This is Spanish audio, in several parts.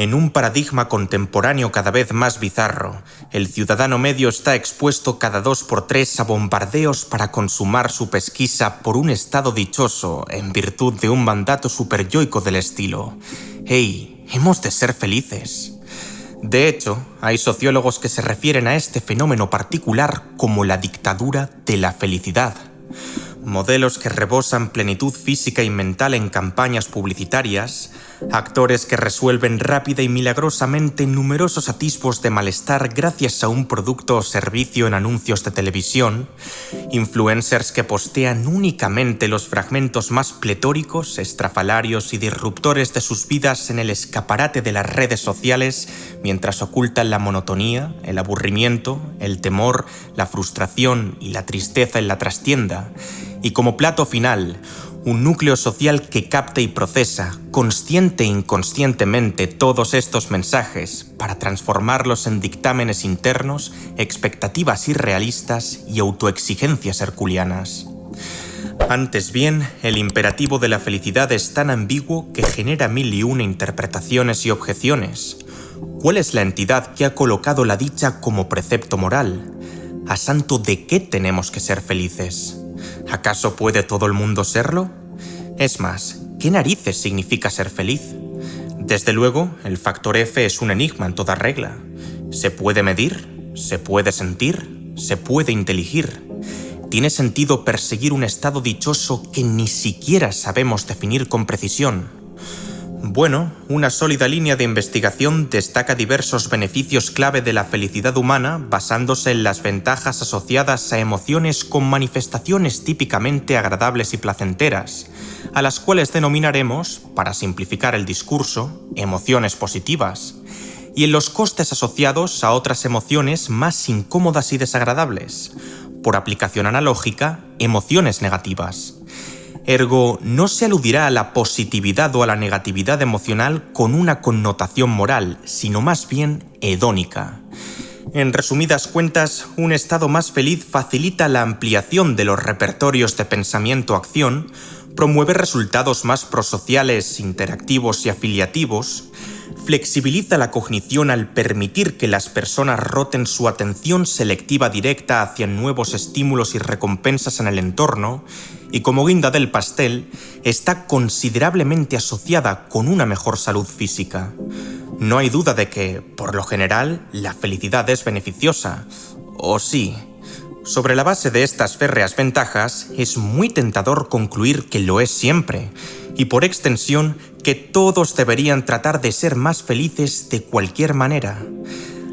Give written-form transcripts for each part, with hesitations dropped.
En un paradigma contemporáneo cada vez más bizarro, el ciudadano medio está expuesto cada 2 por 3 a bombardeos para consumar su pesquisa por un estado dichoso en virtud de un mandato superyoico del estilo: «Hey, hemos de ser felices». De hecho, hay sociólogos que se refieren a este fenómeno particular como la dictadura de la felicidad. Modelos que rebosan plenitud física y mental en campañas publicitarias, actores que resuelven rápida y milagrosamente numerosos atisbos de malestar gracias a un producto o servicio en anuncios de televisión, influencers que postean únicamente los fragmentos más pletóricos, estrafalarios y disruptores de sus vidas en el escaparate de las redes sociales mientras ocultan la monotonía, el aburrimiento, el temor, la frustración y la tristeza en la trastienda, y como plato final, un núcleo social que capta y procesa, consciente e inconscientemente, todos estos mensajes para transformarlos en dictámenes internos, expectativas irrealistas y autoexigencias herculeanas. Antes bien, el imperativo de la felicidad es tan ambiguo que genera 1001 interpretaciones y objeciones. ¿Cuál es la entidad que ha colocado la dicha como precepto moral? ¿A santo de qué tenemos que ser felices? ¿Acaso puede todo el mundo serlo? Es más, ¿qué narices significa ser feliz? Desde luego, el factor F es un enigma en toda regla. ¿Se puede medir? ¿Se puede sentir? ¿Se puede inteligir? ¿Tiene sentido perseguir un estado dichoso que ni siquiera sabemos definir con precisión? Bueno, una sólida línea de investigación destaca diversos beneficios clave de la felicidad humana basándose en las ventajas asociadas a emociones con manifestaciones típicamente agradables y placenteras, a las cuales denominaremos, para simplificar el discurso, emociones positivas, y en los costes asociados a otras emociones más incómodas y desagradables, por aplicación analógica, emociones negativas. Ergo, no se aludirá a la positividad o a la negatividad emocional con una connotación moral, sino más bien hedónica. En resumidas cuentas, un estado más feliz facilita la ampliación de los repertorios de pensamiento-acción, promueve resultados más prosociales, interactivos y afiliativos, flexibiliza la cognición al permitir que las personas roten su atención selectiva directa hacia nuevos estímulos y recompensas en el entorno, y como guinda del pastel, está considerablemente asociada con una mejor salud física. No hay duda de que, por lo general, la felicidad es beneficiosa. ¿O sí? Sobre la base de estas férreas ventajas, es muy tentador concluir que lo es siempre, y por extensión, que todos deberían tratar de ser más felices de cualquier manera.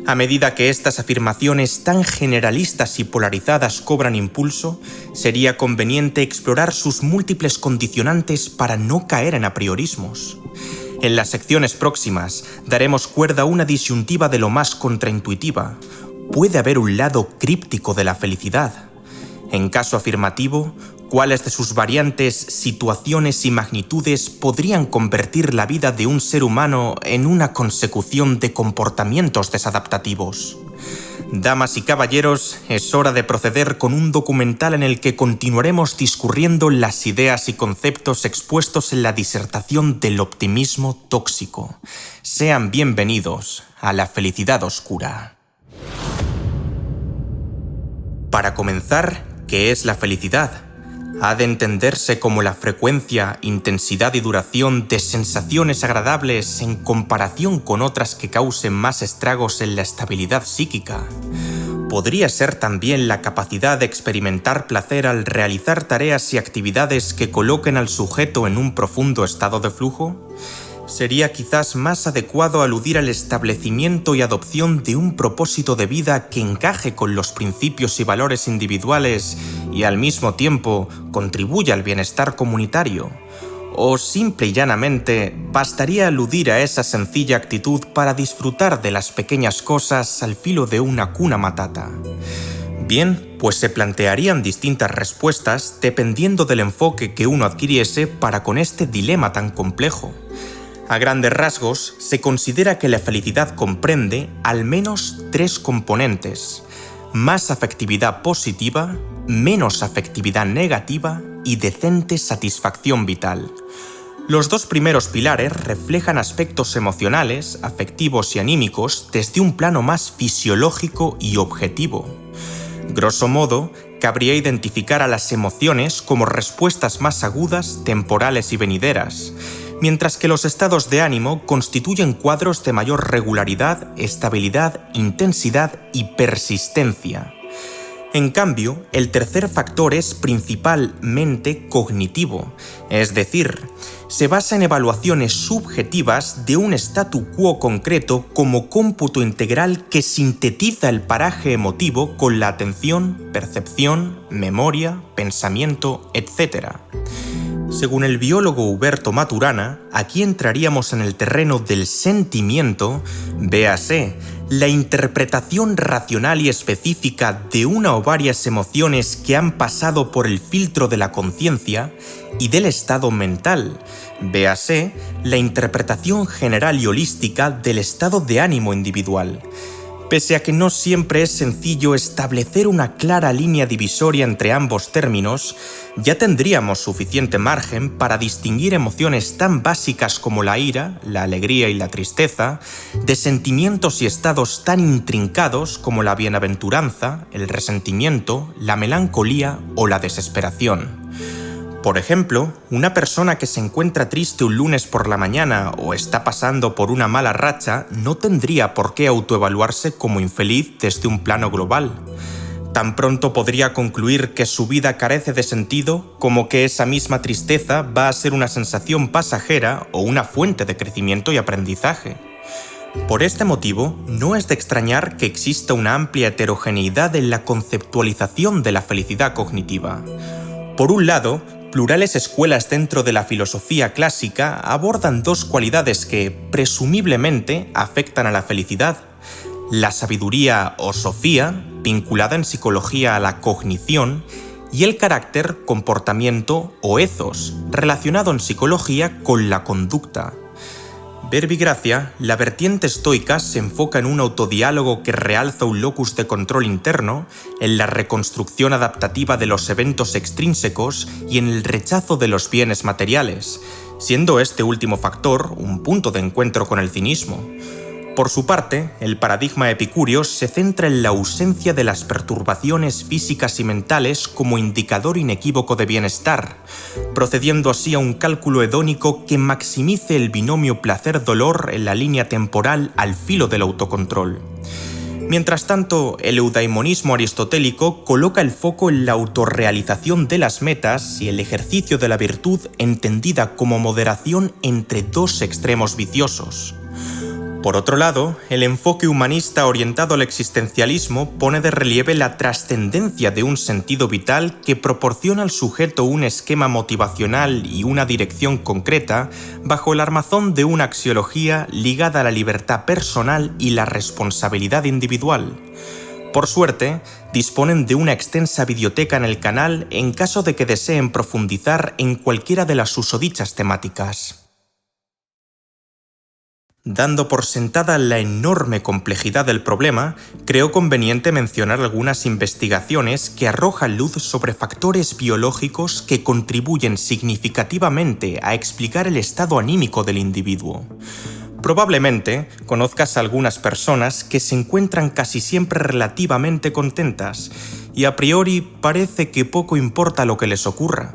A medida que estas afirmaciones tan generalistas y polarizadas cobran impulso, sería conveniente explorar sus múltiples condicionantes para no caer en apriorismos. En las secciones próximas daremos cuerda a una disyuntiva de lo más contraintuitiva. ¿Puede haber un lado críptico de la felicidad? En caso afirmativo, ¿cuáles de sus variantes, situaciones y magnitudes podrían convertir la vida de un ser humano en una consecución de comportamientos desadaptativos? Damas y caballeros, es hora de proceder con un documental en el que continuaremos discurriendo las ideas y conceptos expuestos en la disertación del optimismo tóxico. Sean bienvenidos a la felicidad oscura. Para comenzar, ¿qué es la felicidad? Ha de entenderse como la frecuencia, intensidad y duración de sensaciones agradables en comparación con otras que causen más estragos en la estabilidad psíquica. ¿Podría ser también la capacidad de experimentar placer al realizar tareas y actividades que coloquen al sujeto en un profundo estado de flujo? Sería quizás más adecuado aludir al establecimiento y adopción de un propósito de vida que encaje con los principios y valores individuales y al mismo tiempo contribuya al bienestar comunitario. O simple y llanamente, bastaría aludir a esa sencilla actitud para disfrutar de las pequeñas cosas al filo de una Hakuna Matata. Bien, pues se plantearían distintas respuestas dependiendo del enfoque que uno adquiriese para con este dilema tan complejo. A grandes rasgos, se considera que la felicidad comprende al menos 3 componentes: más afectividad positiva, menos afectividad negativa y decente satisfacción vital. Los dos primeros pilares reflejan aspectos emocionales, afectivos y anímicos desde un plano más fisiológico y objetivo. Grosso modo, cabría identificar a las emociones como respuestas más agudas, temporales y venideras, mientras que los estados de ánimo constituyen cuadros de mayor regularidad, estabilidad, intensidad y persistencia. En cambio, el tercer factor es principalmente cognitivo, es decir, se basa en evaluaciones subjetivas de un statu quo concreto como cómputo integral que sintetiza el paraje emotivo con la atención, percepción, memoria, pensamiento, etc. Según el biólogo Huberto Maturana, aquí entraríamos en el terreno del sentimiento, véase, la interpretación racional y específica de una o varias emociones que han pasado por el filtro de la conciencia, y del estado mental, véase, la interpretación general y holística del estado de ánimo individual. Pese a que no siempre es sencillo establecer una clara línea divisoria entre ambos términos, ya tendríamos suficiente margen para distinguir emociones tan básicas como la ira, la alegría y la tristeza, de sentimientos y estados tan intrincados como la bienaventuranza, el resentimiento, la melancolía o la desesperación. Por ejemplo, una persona que se encuentra triste un lunes por la mañana o está pasando por una mala racha no tendría por qué autoevaluarse como infeliz desde un plano global. Tan pronto podría concluir que su vida carece de sentido como que esa misma tristeza va a ser una sensación pasajera o una fuente de crecimiento y aprendizaje. Por este motivo, no es de extrañar que exista una amplia heterogeneidad en la conceptualización de la felicidad cognitiva. Por un lado, plurales escuelas dentro de la filosofía clásica abordan dos cualidades que, presumiblemente, afectan a la felicidad: la sabiduría o sofía, vinculada en psicología a la cognición, y el carácter, comportamiento o ethos, relacionado en psicología con la conducta. Verbi Gracia, la vertiente estoica se enfoca en un autodiálogo que realza un locus de control interno, en la reconstrucción adaptativa de los eventos extrínsecos y en el rechazo de los bienes materiales, siendo este último factor un punto de encuentro con el cinismo. Por su parte, el paradigma epicúreo se centra en la ausencia de las perturbaciones físicas y mentales como indicador inequívoco de bienestar, procediendo así a un cálculo hedónico que maximice el binomio placer-dolor en la línea temporal al filo del autocontrol. Mientras tanto, el eudaimonismo aristotélico coloca el foco en la autorrealización de las metas y el ejercicio de la virtud entendida como moderación entre dos extremos viciosos. Por otro lado, el enfoque humanista orientado al existencialismo pone de relieve la trascendencia de un sentido vital que proporciona al sujeto un esquema motivacional y una dirección concreta bajo el armazón de una axiología ligada a la libertad personal y la responsabilidad individual. Por suerte, disponen de una extensa biblioteca en el canal en caso de que deseen profundizar en cualquiera de las susodichas temáticas. Dando por sentada la enorme complejidad del problema, creo conveniente mencionar algunas investigaciones que arrojan luz sobre factores biológicos que contribuyen significativamente a explicar el estado anímico del individuo. Probablemente conozcas a algunas personas que se encuentran casi siempre relativamente contentas y a priori parece que poco importa lo que les ocurra.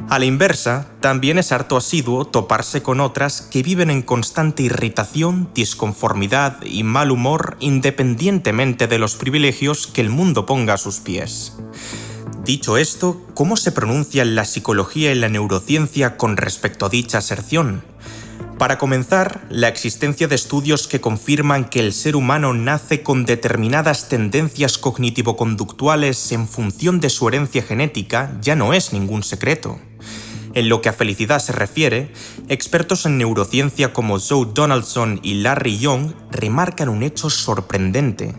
A la inversa, también es harto asiduo toparse con otras que viven en constante irritación, disconformidad y mal humor independientemente de los privilegios que el mundo ponga a sus pies. Dicho esto, ¿cómo se pronuncian la psicología y la neurociencia con respecto a dicha aserción? Para comenzar, la existencia de estudios que confirman que el ser humano nace con determinadas tendencias cognitivo-conductuales en función de su herencia genética ya no es ningún secreto. En lo que a felicidad se refiere, expertos en neurociencia como Joe Donaldson y Larry Young remarcan un hecho sorprendente.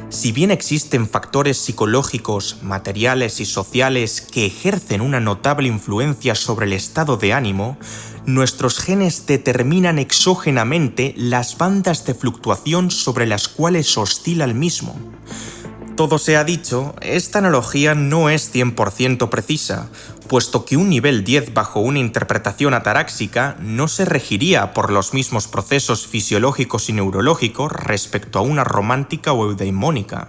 Si bien existen factores psicológicos, materiales y sociales que ejercen una notable influencia sobre el estado de ánimo, nuestros genes determinan exógenamente las bandas de fluctuación sobre las cuales oscila el mismo. todo se ha dicho, esta analogía no es 100% precisa, puesto que un nivel 10 bajo una interpretación ataráxica no se regiría por los mismos procesos fisiológicos y neurológicos respecto a una romántica o eudaimónica.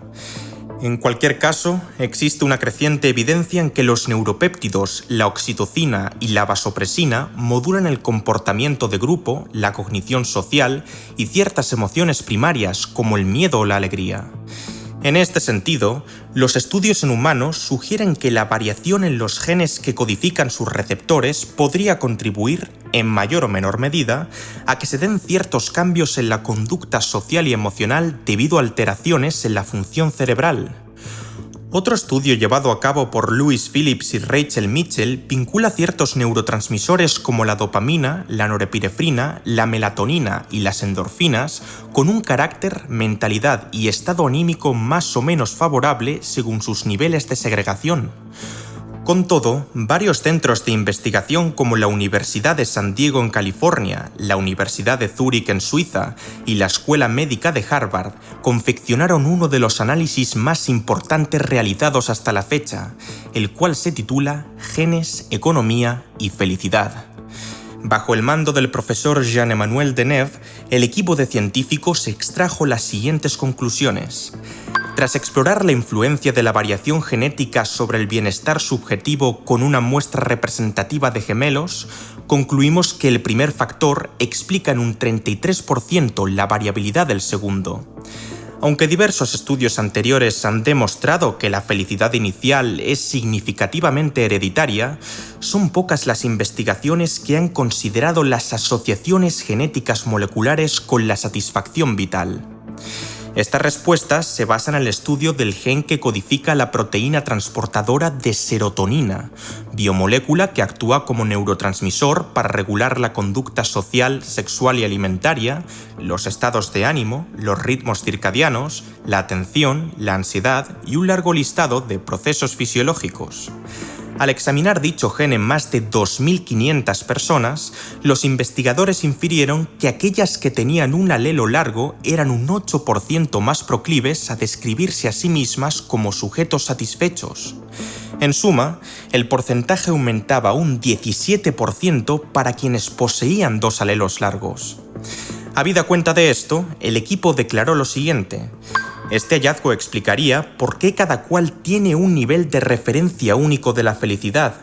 En cualquier caso, existe una creciente evidencia en que los neuropéptidos, la oxitocina y la vasopresina modulan el comportamiento de grupo, la cognición social y ciertas emociones primarias como el miedo o la alegría. En este sentido, los estudios en humanos sugieren que la variación en los genes que codifican sus receptores podría contribuir, en mayor o menor medida, a que se den ciertos cambios en la conducta social y emocional debido a alteraciones en la función cerebral. Otro estudio llevado a cabo por Louis Phillips y Rachel Mitchell vincula ciertos neurotransmisores como la dopamina, la norepinefrina, la melatonina y las endorfinas con un carácter, mentalidad y estado anímico más o menos favorable según sus niveles de segregación. Con todo, varios centros de investigación como la Universidad de San Diego en California, la Universidad de Zúrich en Suiza y la Escuela Médica de Harvard confeccionaron uno de los análisis más importantes realizados hasta la fecha, el cual se titula Genes, Economía y Felicidad. Bajo el mando del profesor Jean-Emmanuel Deneuve, el equipo de científicos extrajo las siguientes conclusiones. Tras explorar la influencia de la variación genética sobre el bienestar subjetivo con una muestra representativa de gemelos, concluimos que el primer factor explica en un 33% la variabilidad del segundo. Aunque diversos estudios anteriores han demostrado que la felicidad inicial es significativamente hereditaria, son pocas las investigaciones que han considerado las asociaciones genéticas moleculares con la satisfacción vital. Estas respuestas se basan en el estudio del gen que codifica la proteína transportadora de serotonina, biomolécula que actúa como neurotransmisor para regular la conducta social, sexual y alimentaria, los estados de ánimo, los ritmos circadianos, la atención, la ansiedad y un largo listado de procesos fisiológicos. Al examinar dicho gen en más de 2.500 personas, los investigadores infirieron que aquellas que tenían un alelo largo eran un 8% más proclives a describirse a sí mismas como sujetos satisfechos. En suma, el porcentaje aumentaba un 17% para quienes poseían dos alelos largos. Habida cuenta de esto, el equipo declaró lo siguiente. Este hallazgo explicaría por qué cada cual tiene un nivel de referencia único de la felicidad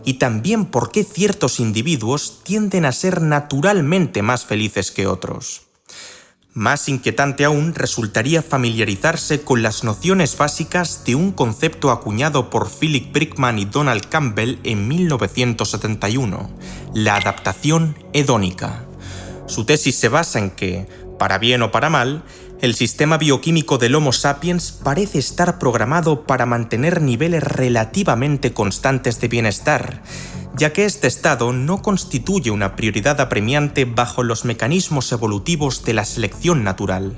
y también por qué ciertos individuos tienden a ser naturalmente más felices que otros. Más inquietante aún resultaría familiarizarse con las nociones básicas de un concepto acuñado por Philip Brickman y Donald Campbell en 1971, la adaptación hedónica. Su tesis se basa en que, para bien o para mal, el sistema bioquímico del Homo sapiens parece estar programado para mantener niveles relativamente constantes de bienestar, ya que este estado no constituye una prioridad apremiante bajo los mecanismos evolutivos de la selección natural.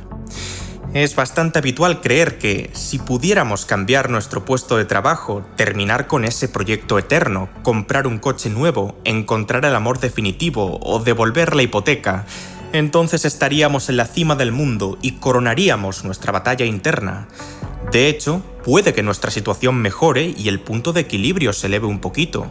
Es bastante habitual creer que, si pudiéramos cambiar nuestro puesto de trabajo, terminar con ese proyecto eterno, comprar un coche nuevo, encontrar el amor definitivo o devolver la hipoteca, entonces estaríamos en la cima del mundo y coronaríamos nuestra batalla interna. De hecho, puede que nuestra situación mejore y el punto de equilibrio se eleve un poquito.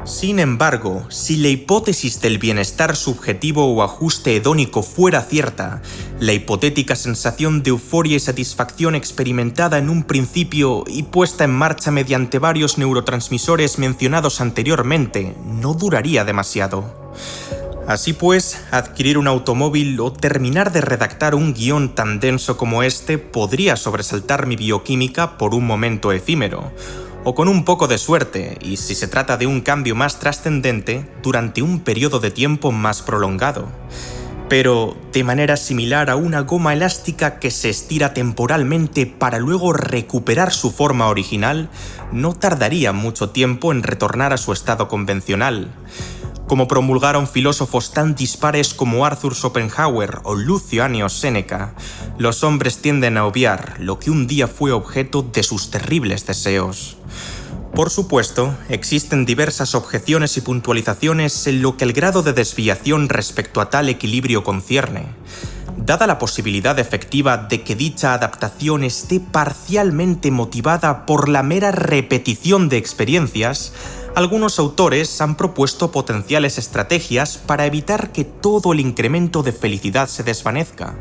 Sin embargo, si la hipótesis del bienestar subjetivo o ajuste hedónico fuera cierta, la hipotética sensación de euforia y satisfacción experimentada en un principio y puesta en marcha mediante varios neurotransmisores mencionados anteriormente no duraría demasiado. Así pues, adquirir un automóvil o terminar de redactar un guión tan denso como este podría sobresaltar mi bioquímica por un momento efímero, o con un poco de suerte, y si se trata de un cambio más trascendente, durante un periodo de tiempo más prolongado. Pero, de manera similar a una goma elástica que se estira temporalmente para luego recuperar su forma original, no tardaría mucho tiempo en retornar a su estado convencional. Como promulgaron filósofos tan dispares como Arthur Schopenhauer o Lucio Annio Séneca, los hombres tienden a obviar lo que un día fue objeto de sus terribles deseos. Por supuesto, existen diversas objeciones y puntualizaciones en lo que el grado de desviación respecto a tal equilibrio concierne. Dada la posibilidad efectiva de que dicha adaptación esté parcialmente motivada por la mera repetición de experiencias, algunos autores han propuesto potenciales estrategias para evitar que todo el incremento de felicidad se desvanezca.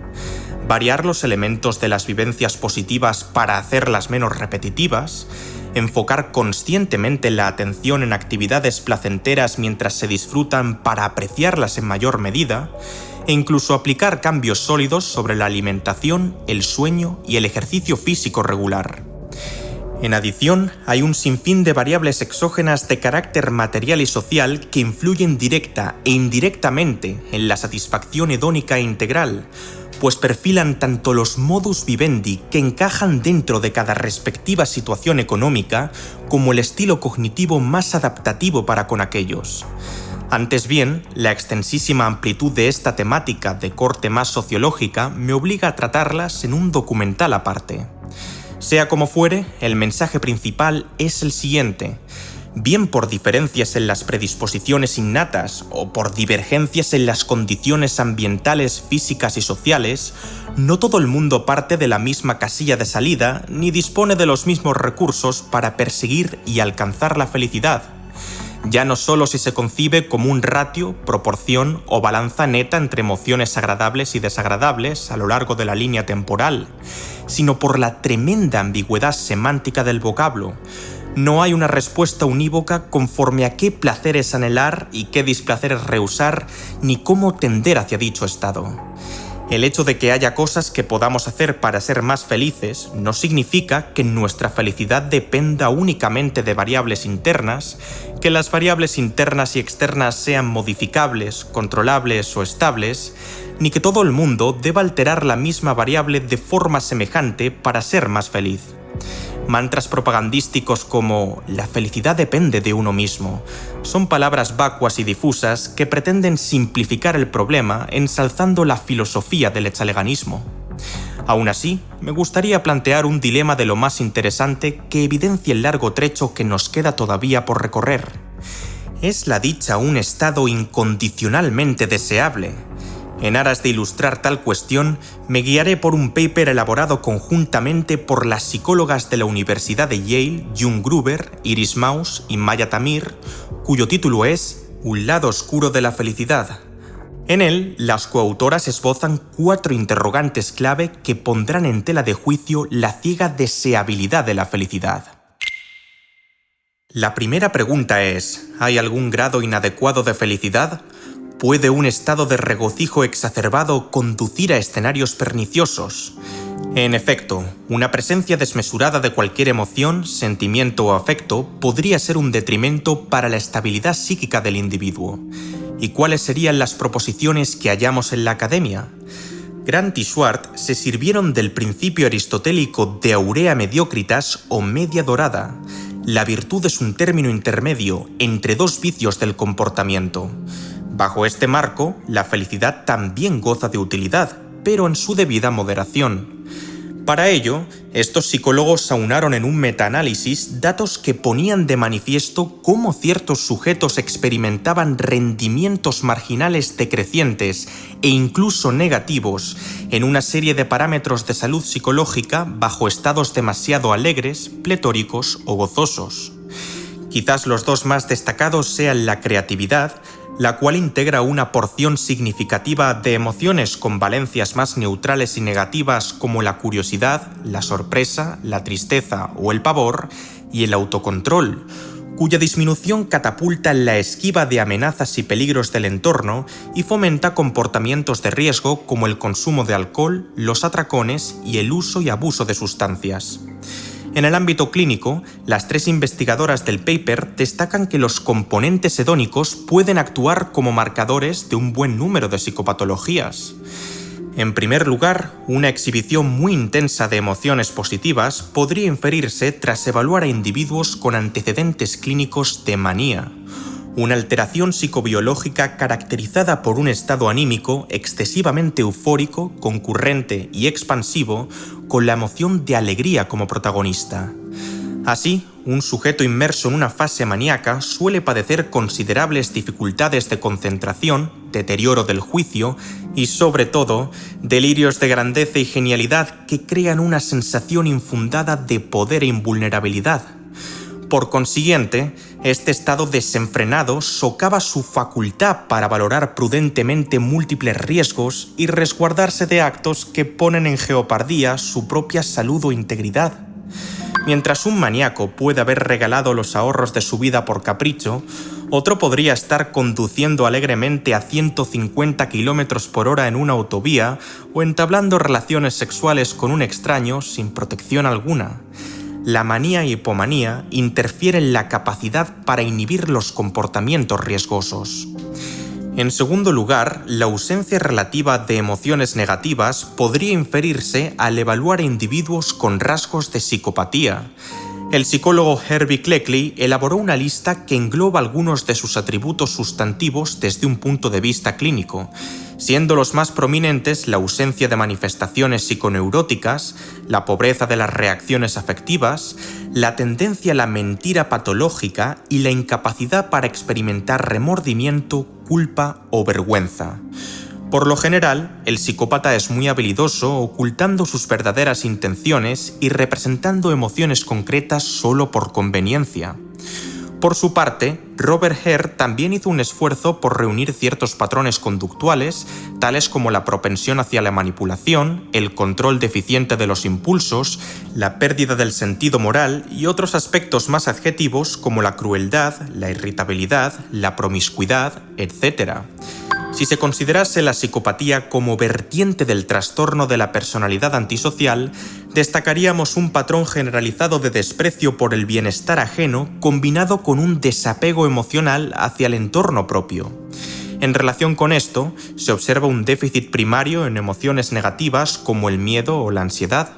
Variar los elementos de las vivencias positivas para hacerlas menos repetitivas, enfocar conscientemente la atención en actividades placenteras mientras se disfrutan para apreciarlas en mayor medida, e incluso aplicar cambios sólidos sobre la alimentación, el sueño y el ejercicio físico regular. En adición, hay un sinfín de variables exógenas de carácter material y social que influyen directa e indirectamente en la satisfacción hedónica e integral, pues perfilan tanto los modus vivendi que encajan dentro de cada respectiva situación económica como el estilo cognitivo más adaptativo para con aquellos. Antes bien, la extensísima amplitud de esta temática de corte más sociológica me obliga a tratarlas en un documental aparte. Sea como fuere, el mensaje principal es el siguiente. Bien por diferencias en las predisposiciones innatas o por divergencias en las condiciones ambientales, físicas y sociales, no todo el mundo parte de la misma casilla de salida ni dispone de los mismos recursos para perseguir y alcanzar la felicidad. Ya no solo si se concibe como un ratio, proporción o balanza neta entre emociones agradables y desagradables a lo largo de la línea temporal, sino por la tremenda ambigüedad semántica del vocablo. No hay una respuesta unívoca conforme a qué placeres anhelar y qué displaceres rehusar, ni cómo tender hacia dicho estado. El hecho de que haya cosas que podamos hacer para ser más felices no significa que nuestra felicidad dependa únicamente de variables internas, que las variables internas y externas sean modificables, controlables o estables, ni que todo el mundo deba alterar la misma variable de forma semejante para ser más feliz. Mantras propagandísticos como «la felicidad depende de uno mismo» son palabras vacuas y difusas que pretenden simplificar el problema ensalzando la filosofía del echaleganismo. Aún así, me gustaría plantear un dilema de lo más interesante que evidencia el largo trecho que nos queda todavía por recorrer. ¿Es la dicha un estado incondicionalmente deseable? En aras de ilustrar tal cuestión, me guiaré por un paper elaborado conjuntamente por las psicólogas de la Universidad de Yale, June Gruber, Iris Maus y Maya Tamir, cuyo título es «Un lado oscuro de la felicidad». En él, las coautoras esbozan 4 interrogantes clave que pondrán en tela de juicio la ciega deseabilidad de la felicidad. La primera pregunta es, ¿hay algún grado inadecuado de felicidad? ¿Puede un estado de regocijo exacerbado conducir a escenarios perniciosos? En efecto, una presencia desmesurada de cualquier emoción, sentimiento o afecto podría ser un detrimento para la estabilidad psíquica del individuo. ¿Y cuáles serían las proposiciones que hallamos en la academia? Grant y Schwartz se sirvieron del principio aristotélico de aurea mediocritas o media dorada. La virtud es un término intermedio entre dos vicios del comportamiento. Bajo este marco, la felicidad también goza de utilidad, pero en su debida moderación. Para ello, estos psicólogos aunaron en un metaanálisis datos que ponían de manifiesto cómo ciertos sujetos experimentaban rendimientos marginales decrecientes e incluso negativos en una serie de parámetros de salud psicológica bajo estados demasiado alegres, pletóricos o gozosos. Quizás los dos más destacados sean la creatividad, la cual integra una porción significativa de emociones con valencias más neutrales y negativas como la curiosidad, la sorpresa, la tristeza o el pavor, y el autocontrol, cuya disminución catapulta la esquiva de amenazas y peligros del entorno y fomenta comportamientos de riesgo como el consumo de alcohol, los atracones y el uso y abuso de sustancias. En el ámbito clínico, las 3 investigadoras del paper destacan que los componentes hedónicos pueden actuar como marcadores de un buen número de psicopatologías. En primer lugar, una exhibición muy intensa de emociones positivas podría inferirse tras evaluar a individuos con antecedentes clínicos de manía, una alteración psicobiológica caracterizada por un estado anímico excesivamente eufórico, concurrente y expansivo, con la emoción de alegría como protagonista. Así, un sujeto inmerso en una fase maníaca suele padecer considerables dificultades de concentración, deterioro del juicio y, sobre todo, delirios de grandeza y genialidad que crean una sensación infundada de poder e invulnerabilidad. Por consiguiente, este estado desenfrenado socava su facultad para valorar prudentemente múltiples riesgos y resguardarse de actos que ponen en jeopardía su propia salud o integridad. Mientras un maníaco puede haber regalado los ahorros de su vida por capricho, otro podría estar conduciendo alegremente a 150 km/h en una autovía o entablando relaciones sexuales con un extraño sin protección alguna. La manía y hipomanía interfieren en la capacidad para inhibir los comportamientos riesgosos. En segundo lugar, la ausencia relativa de emociones negativas podría inferirse al evaluar a individuos con rasgos de psicopatía. El psicólogo Herbie Cleckley elaboró una lista que engloba algunos de sus atributos sustantivos desde un punto de vista clínico, siendo los más prominentes la ausencia de manifestaciones psiconeuróticas, la pobreza de las reacciones afectivas, la tendencia a la mentira patológica y la incapacidad para experimentar remordimiento, culpa o vergüenza. Por lo general, el psicópata es muy habilidoso ocultando sus verdaderas intenciones y representando emociones concretas solo por conveniencia. Por su parte, Robert Hare también hizo un esfuerzo por reunir ciertos patrones conductuales, tales como la propensión hacia la manipulación, el control deficiente de los impulsos, la pérdida del sentido moral y otros aspectos más adjetivos como la crueldad, la irritabilidad, la promiscuidad, etc. Si se considerase la psicopatía como vertiente del trastorno de la personalidad antisocial, destacaríamos un patrón generalizado de desprecio por el bienestar ajeno combinado con un desapego emocional hacia el entorno propio. En relación con esto, se observa un déficit primario en emociones negativas como el miedo o la ansiedad.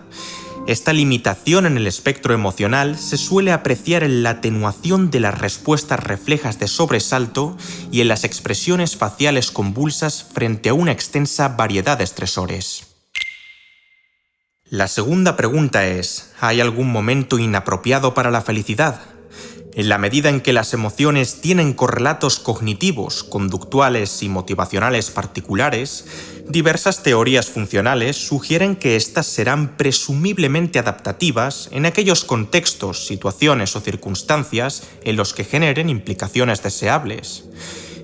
Esta limitación en el espectro emocional se suele apreciar en la atenuación de las respuestas reflejas de sobresalto y en las expresiones faciales convulsas frente a una extensa variedad de estresores. La segunda pregunta es, ¿hay algún momento inapropiado para la felicidad? En la medida en que las emociones tienen correlatos cognitivos, conductuales y motivacionales particulares, diversas teorías funcionales sugieren que éstas serán presumiblemente adaptativas en aquellos contextos, situaciones o circunstancias en los que generen implicaciones deseables.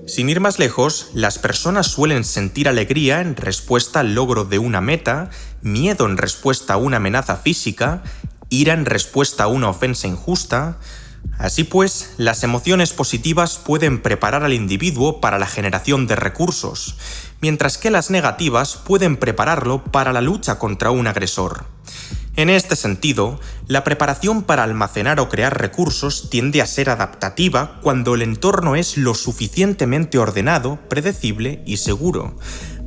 Sin ir más lejos, las personas suelen sentir alegría en respuesta al logro de una meta, miedo en respuesta a una amenaza física, ira en respuesta a una ofensa injusta. Así pues, las emociones positivas pueden preparar al individuo para la generación de recursos, mientras que las negativas pueden prepararlo para la lucha contra un agresor. En este sentido, la preparación para almacenar o crear recursos tiende a ser adaptativa cuando el entorno es lo suficientemente ordenado, predecible y seguro,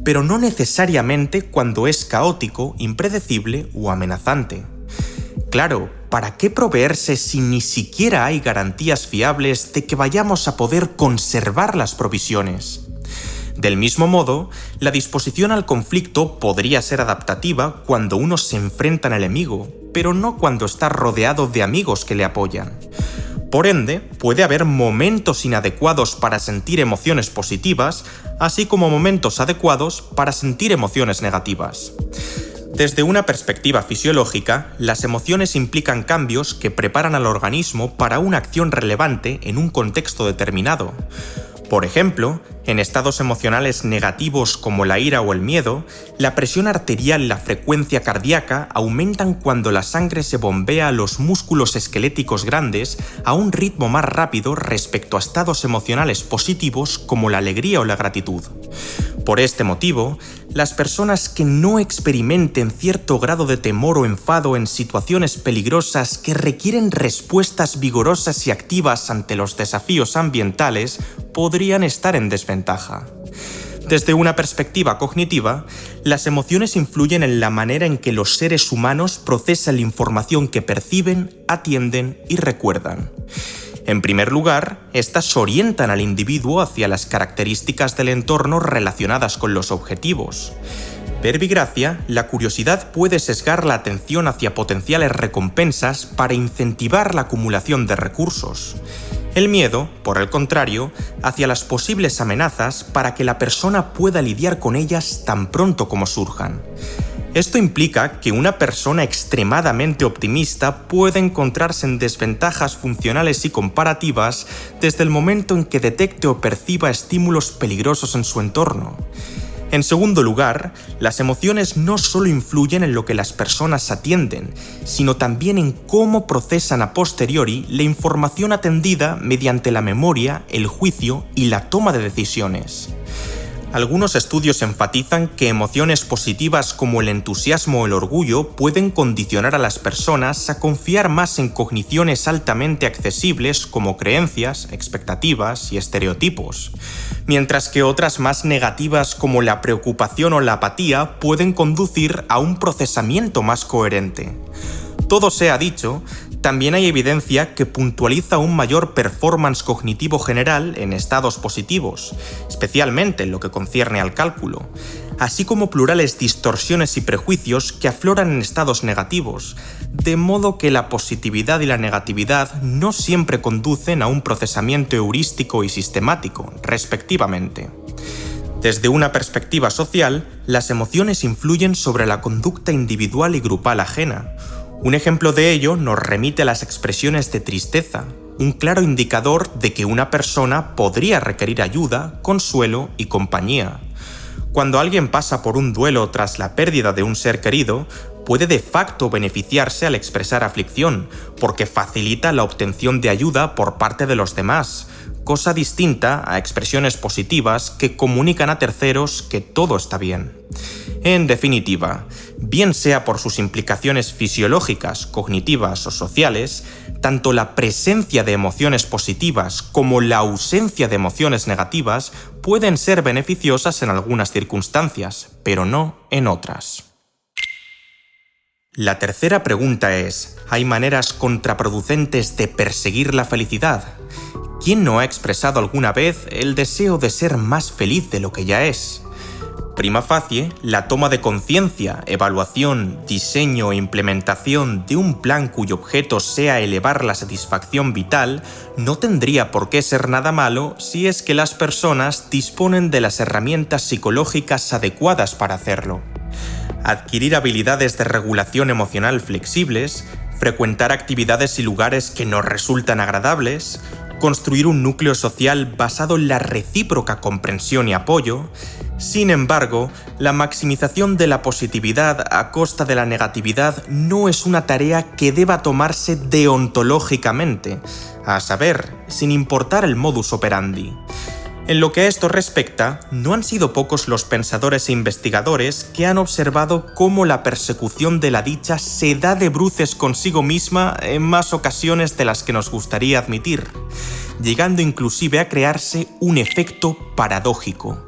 pero no necesariamente cuando es caótico, impredecible o amenazante. Claro, ¿para qué proveerse si ni siquiera hay garantías fiables de que vayamos a poder conservar las provisiones? Del mismo modo, la disposición al conflicto podría ser adaptativa cuando uno se enfrenta al enemigo, pero no cuando está rodeado de amigos que le apoyan. Por ende, puede haber momentos inadecuados para sentir emociones positivas, así como momentos adecuados para sentir emociones negativas. Desde una perspectiva fisiológica, las emociones implican cambios que preparan al organismo para una acción relevante en un contexto determinado. Por ejemplo, en estados emocionales negativos como la ira o el miedo, la presión arterial y la frecuencia cardíaca aumentan cuando la sangre se bombea a los músculos esqueléticos grandes a un ritmo más rápido respecto a estados emocionales positivos como la alegría o la gratitud. Por este motivo, las personas que no experimenten cierto grado de temor o enfado en situaciones peligrosas que requieren respuestas vigorosas y activas ante los desafíos ambientales podrían estar en desventaja. Desde una perspectiva cognitiva, las emociones influyen en la manera en que los seres humanos procesan la información que perciben, atienden y recuerdan. En primer lugar, estas orientan al individuo hacia las características del entorno relacionadas con los objetivos. Verbigracia, la curiosidad puede sesgar la atención hacia potenciales recompensas para incentivar la acumulación de recursos. El miedo, por el contrario, hacia las posibles amenazas para que la persona pueda lidiar con ellas tan pronto como surjan. Esto implica que una persona extremadamente optimista puede encontrarse en desventajas funcionales y comparativas desde el momento en que detecte o perciba estímulos peligrosos en su entorno. En segundo lugar, las emociones no solo influyen en lo que las personas atienden, sino también en cómo procesan a posteriori la información atendida mediante la memoria, el juicio y la toma de decisiones. Algunos estudios enfatizan que emociones positivas como el entusiasmo o el orgullo pueden condicionar a las personas a confiar más en cogniciones altamente accesibles como creencias, expectativas y estereotipos, mientras que otras más negativas como la preocupación o la apatía pueden conducir a un procesamiento más coherente. Todo sea dicho, también hay evidencia que puntualiza un mayor performance cognitivo general en estados positivos, especialmente en lo que concierne al cálculo, así como plurales distorsiones y prejuicios que afloran en estados negativos, de modo que la positividad y la negatividad no siempre conducen a un procesamiento heurístico y sistemático, respectivamente. Desde una perspectiva social, las emociones influyen sobre la conducta individual y grupal ajena. Un ejemplo de ello nos remite a las expresiones de tristeza, un claro indicador de que una persona podría requerir ayuda, consuelo y compañía. Cuando alguien pasa por un duelo tras la pérdida de un ser querido, puede de facto beneficiarse al expresar aflicción, porque facilita la obtención de ayuda por parte de los demás, cosa distinta a expresiones positivas que comunican a terceros que todo está bien. En definitiva, bien sea por sus implicaciones fisiológicas, cognitivas o sociales, tanto la presencia de emociones positivas como la ausencia de emociones negativas pueden ser beneficiosas en algunas circunstancias, pero no en otras. La tercera pregunta es, ¿hay maneras contraproducentes de perseguir la felicidad? ¿Quién no ha expresado alguna vez el deseo de ser más feliz de lo que ya es? Prima facie, la toma de conciencia, evaluación, diseño e implementación de un plan cuyo objeto sea elevar la satisfacción vital no tendría por qué ser nada malo si es que las personas disponen de las herramientas psicológicas adecuadas para hacerlo. Adquirir habilidades de regulación emocional flexibles, frecuentar actividades y lugares que nos resultan agradables, construir un núcleo social basado en la recíproca comprensión y apoyo. Sin embargo, la maximización de la positividad a costa de la negatividad no es una tarea que deba tomarse deontológicamente, a saber, sin importar el modus operandi. En lo que a esto respecta, no han sido pocos los pensadores e investigadores que han observado cómo la persecución de la dicha se da de bruces consigo misma en más ocasiones de las que nos gustaría admitir, llegando inclusive a crearse un efecto paradójico.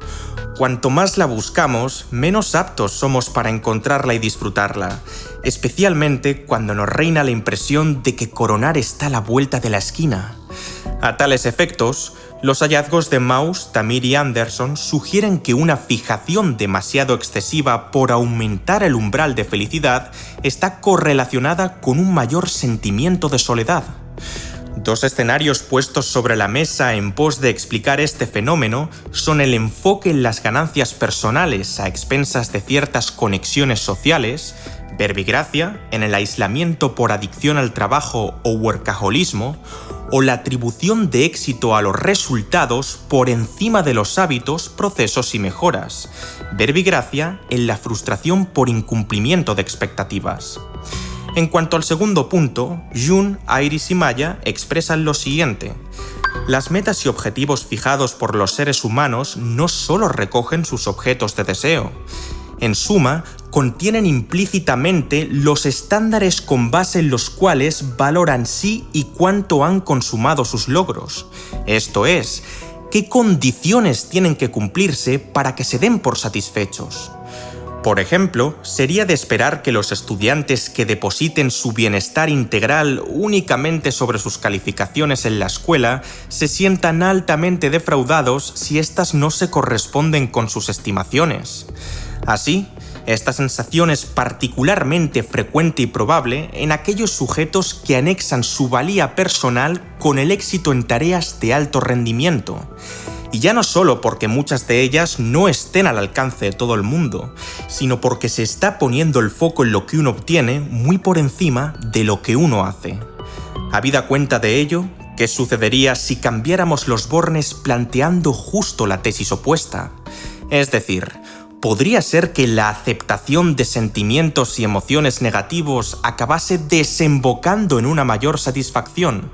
Cuanto más la buscamos, menos aptos somos para encontrarla y disfrutarla, especialmente cuando nos reina la impresión de que coronar está a la vuelta de la esquina. A tales efectos, los hallazgos de Mauss, Tamir y Anderson sugieren que una fijación demasiado excesiva por aumentar el umbral de felicidad está correlacionada con un mayor sentimiento de soledad. Dos escenarios puestos sobre la mesa en pos de explicar este fenómeno son el enfoque en las ganancias personales a expensas de ciertas conexiones sociales, verbigracia, en el aislamiento por adicción al trabajo o workaholismo, o la atribución de éxito a los resultados por encima de los hábitos, procesos y mejoras, verbigracia en la frustración por incumplimiento de expectativas. En cuanto al segundo punto, Jung, Iris y Maya expresan lo siguiente. Las metas y objetivos fijados por los seres humanos no solo recogen sus objetos de deseo. En suma, contienen implícitamente los estándares con base en los cuales valoran sí y cuánto han consumado sus logros. Esto es, qué condiciones tienen que cumplirse para que se den por satisfechos. Por ejemplo, sería de esperar que los estudiantes que depositen su bienestar integral únicamente sobre sus calificaciones en la escuela se sientan altamente defraudados si éstas no se corresponden con sus estimaciones. Así, esta sensación es particularmente frecuente y probable en aquellos sujetos que anexan su valía personal con el éxito en tareas de alto rendimiento. Y ya no solo porque muchas de ellas no estén al alcance de todo el mundo, sino porque se está poniendo el foco en lo que uno obtiene muy por encima de lo que uno hace. Habida cuenta de ello, ¿qué sucedería si cambiáramos los bornes planteando justo la tesis opuesta? Es decir, ¿podría ser que la aceptación de sentimientos y emociones negativos acabase desembocando en una mayor satisfacción?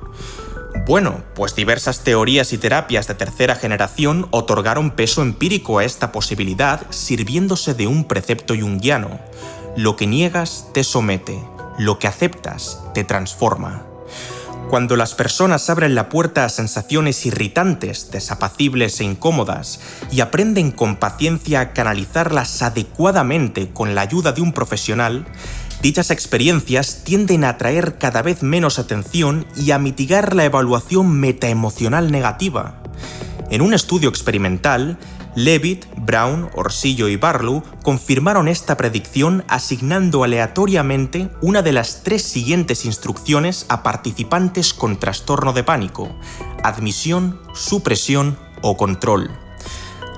Bueno, pues diversas teorías y terapias de tercera generación otorgaron peso empírico a esta posibilidad sirviéndose de un precepto junguiano. Lo que niegas te somete, lo que aceptas te transforma. Cuando las personas abren la puerta a sensaciones irritantes, desapacibles e incómodas y aprenden con paciencia a canalizarlas adecuadamente con la ayuda de un profesional, dichas experiencias tienden a atraer cada vez menos atención y a mitigar la evaluación metaemocional negativa. En un estudio experimental, Levitt, Brown, Orsillo y Barlow confirmaron esta predicción asignando aleatoriamente una de las 3 siguientes instrucciones a participantes con trastorno de pánico: admisión, supresión o control.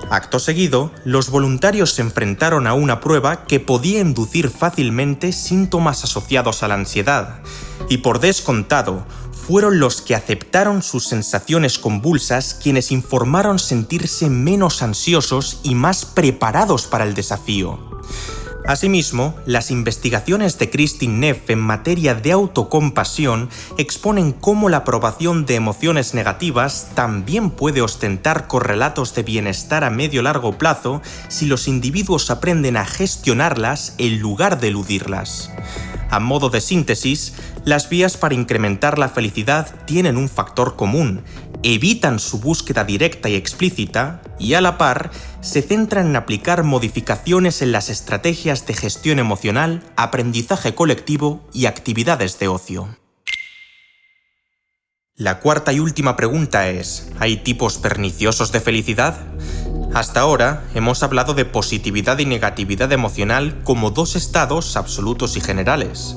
Acto seguido, los voluntarios se enfrentaron a una prueba que podía inducir fácilmente síntomas asociados a la ansiedad, y por descontado, fueron los que aceptaron sus sensaciones convulsas quienes informaron sentirse menos ansiosos y más preparados para el desafío. Asimismo, las investigaciones de Kristin Neff en materia de autocompasión exponen cómo la aprobación de emociones negativas también puede ostentar correlatos de bienestar a medio-largo plazo si los individuos aprenden a gestionarlas en lugar de eludirlas. A modo de síntesis, las vías para incrementar la felicidad tienen un factor común: evitan su búsqueda directa y explícita y, a la par, se centran en aplicar modificaciones en las estrategias de gestión emocional, aprendizaje colectivo y actividades de ocio. La cuarta y última pregunta es: ¿hay tipos perniciosos de felicidad? Hasta ahora hemos hablado de positividad y negatividad emocional como 2 estados absolutos y generales.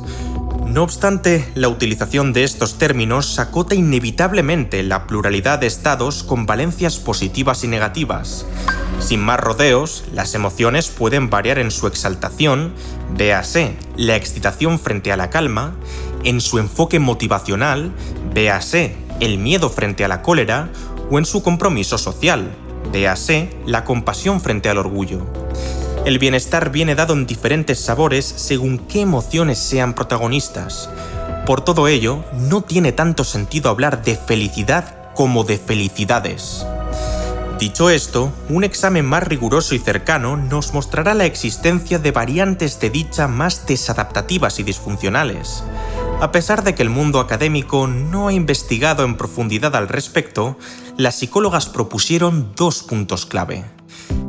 No obstante, la utilización de estos términos acota inevitablemente la pluralidad de estados con valencias positivas y negativas. Sin más rodeos, las emociones pueden variar en su exaltación, véase, la excitación frente a la calma, en su enfoque motivacional, véase, el miedo frente a la cólera, o en su compromiso social, véase, la compasión frente al orgullo. El bienestar viene dado en diferentes sabores según qué emociones sean protagonistas. Por todo ello, no tiene tanto sentido hablar de felicidad como de felicidades. Dicho esto, un examen más riguroso y cercano nos mostrará la existencia de variantes de dicha más desadaptativas y disfuncionales. A pesar de que el mundo académico no ha investigado en profundidad al respecto, las psicólogas propusieron 2 puntos clave.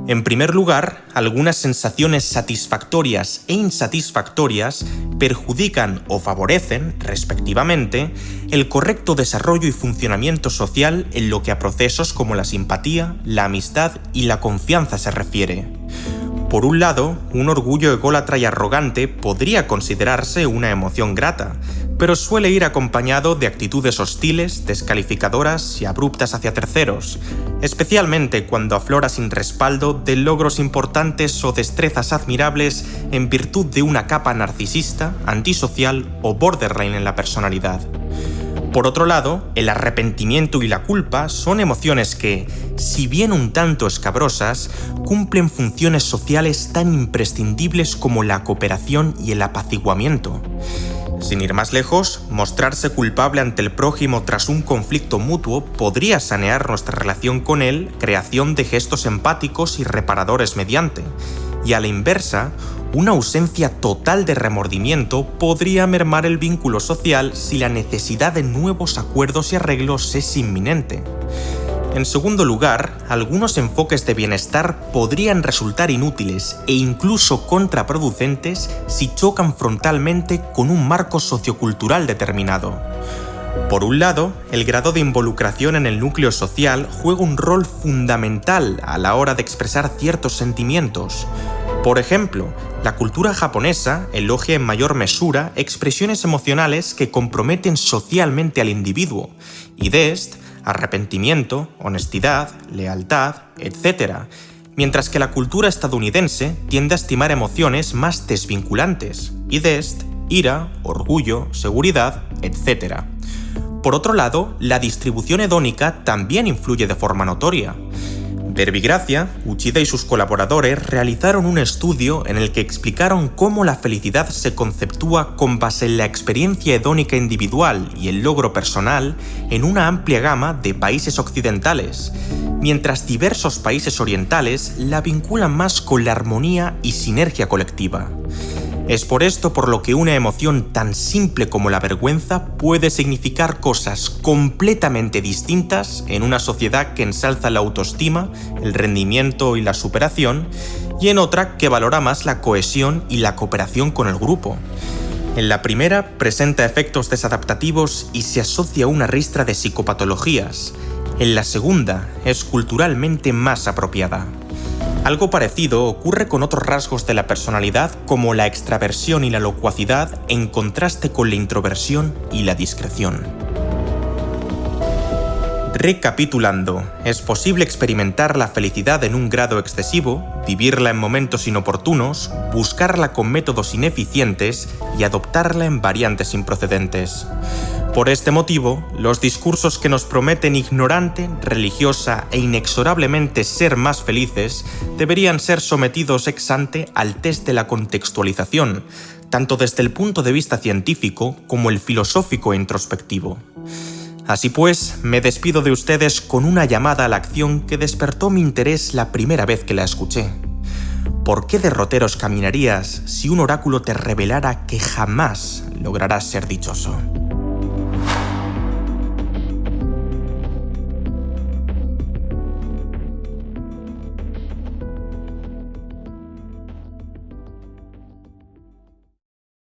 En primer lugar, algunas sensaciones satisfactorias e insatisfactorias perjudican o favorecen, respectivamente, el correcto desarrollo y funcionamiento social en lo que a procesos como la simpatía, la amistad y la confianza se refiere. Por un lado, un orgullo ególatra y arrogante podría considerarse una emoción grata, pero suele ir acompañado de actitudes hostiles, descalificadoras y abruptas hacia terceros, especialmente cuando aflora sin respaldo de logros importantes o destrezas admirables en virtud de una capa narcisista, antisocial o borderline en la personalidad. Por otro lado, el arrepentimiento y la culpa son emociones que, si bien un tanto escabrosas, cumplen funciones sociales tan imprescindibles como la cooperación y el apaciguamiento. Sin ir más lejos, mostrarse culpable ante el prójimo tras un conflicto mutuo podría sanear nuestra relación con él, creación de gestos empáticos y reparadores mediante. Y a la inversa, una ausencia total de remordimiento podría mermar el vínculo social si la necesidad de nuevos acuerdos y arreglos es inminente. En segundo lugar, algunos enfoques de bienestar podrían resultar inútiles e incluso contraproducentes si chocan frontalmente con un marco sociocultural determinado. Por un lado, el grado de involucración en el núcleo social juega un rol fundamental a la hora de expresar ciertos sentimientos. Por ejemplo, la cultura japonesa elogia en mayor mesura expresiones emocionales que comprometen socialmente al individuo, y de arrepentimiento, honestidad, lealtad, etc., mientras que la cultura estadounidense tiende a estimar emociones más desvinculantes, ira, orgullo, seguridad, etc. Por otro lado, la distribución hedónica también influye de forma notoria. Verbigracia, Uchida y sus colaboradores realizaron un estudio en el que explicaron cómo la felicidad se conceptúa con base en la experiencia hedónica individual y el logro personal en una amplia gama de países occidentales, mientras diversos países orientales la vinculan más con la armonía y sinergia colectiva. Es por esto por lo que una emoción tan simple como la vergüenza puede significar cosas completamente distintas en una sociedad que ensalza la autoestima, el rendimiento y la superación, y en otra que valora más la cohesión y la cooperación con el grupo. En la primera presenta efectos desadaptativos y se asocia a una ristra de psicopatologías. En la segunda es culturalmente más apropiada. Algo parecido ocurre con otros rasgos de la personalidad como la extraversión y la locuacidad en contraste con la introversión y la discreción. Recapitulando, es posible experimentar la felicidad en un grado excesivo, vivirla en momentos inoportunos, buscarla con métodos ineficientes y adoptarla en variantes improcedentes. Por este motivo, los discursos que nos prometen ignorante, religiosa e inexorablemente ser más felices deberían ser sometidos ex ante al test de la contextualización, tanto desde el punto de vista científico como el filosófico e introspectivo. Así pues, me despido de ustedes con una llamada a la acción que despertó mi interés la primera vez que la escuché. ¿Por qué derroteros caminarías si un oráculo te revelara que jamás lograrás ser dichoso?